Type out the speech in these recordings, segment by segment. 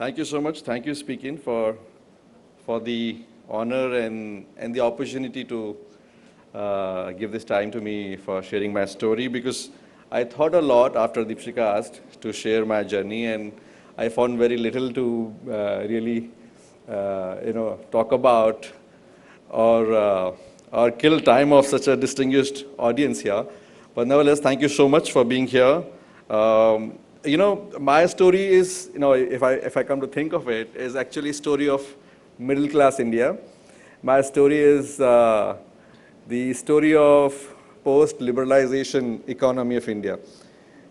Thank you so much. Thank you, SpeakIn, for the honor and the opportunity to give this time to me for sharing my story, because I thought a lot after Deepshika asked to share my journey, and I found very little to really talk about or kill time of such a distinguished audience here. But nevertheless, thank you so much for being here. My story is, if I come to think of it, is actually a story of middle class India. My story is the story of post-liberalization economy of India.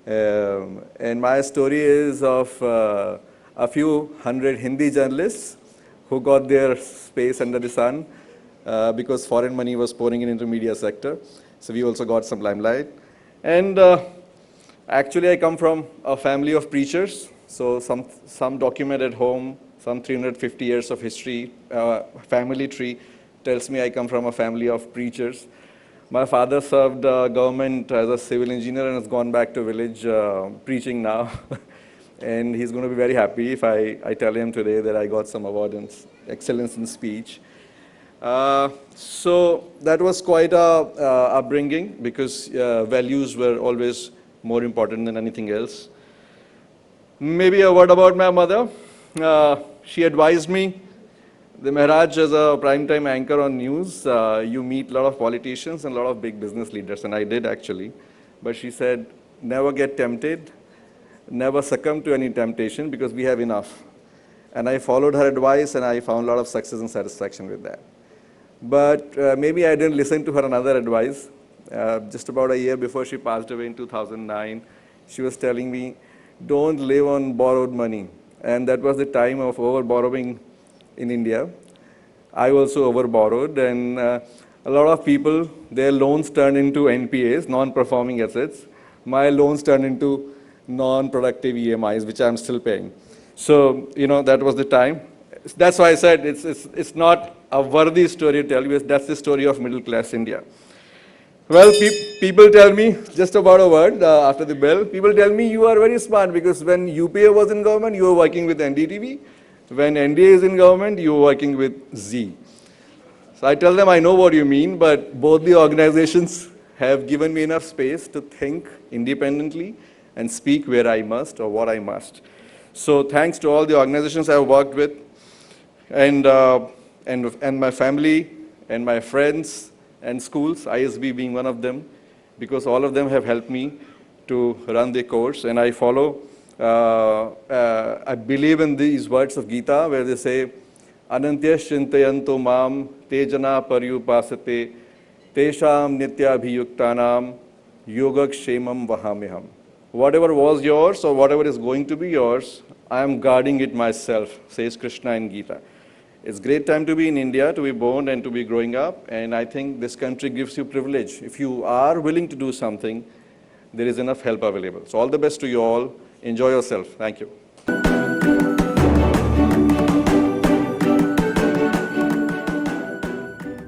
And my story is of a few hundred Hindi journalists who got their space under the sun because foreign money was pouring in into media sector. So we also got some limelight. And actually, I come from a family of preachers. So some document at home, some 350 years of history, family tree tells me I come from a family of preachers. My father served government as a civil engineer and has gone back to village preaching now. And he's going to be very happy if I tell him today that I got some award in excellence in speech. So that was quite a upbringing, because values were always more important than anything else. Maybe a word about my mother. She advised me, the Mehraj, as a primetime anchor on news, you meet a lot of politicians and a lot of big business leaders, and I did actually. But she said, never get tempted, never succumb to any temptation, because we have enough. And I followed her advice, and I found a lot of success and satisfaction with that. But maybe I didn't listen to her another advice. Just about a year before she passed away in 2009, she was telling me, don't live on borrowed money. And that was the time of over-borrowing in India. I also over-borrowed, and a lot of people, their loans turned into NPAs, non-performing assets. My loans turned into non-productive EMIs, which I'm still paying. So, that was the time. That's why I said it's not a worthy story to tell you. That's the story of middle-class India. Well, people tell me, just about a word after the bell, people tell me you are very smart, because when UPA was in government, you were working with NDTV. When NDA is in government, you were working with Z. So I tell them, I know what you mean, but both the organizations have given me enough space to think independently and speak where I must or what I must. So thanks to all the organizations I've worked with, and my family and my friends and schools, ISB being one of them, because all of them have helped me to run the course. And I follow, I believe in these words of Gita, where they say, Anantyash chintayanto mam tejana paryupasate tesham nityabhiyuktanam yogakshemam vahamiham. Whatever was yours or whatever is going to be yours, I am guarding it myself, says Krishna in Gita. It's a great time to be in India, to be born and to be growing up, and I think this country gives you privilege. If you are willing to do something, there is enough help available. So all the best to you all. Enjoy yourself. Thank you.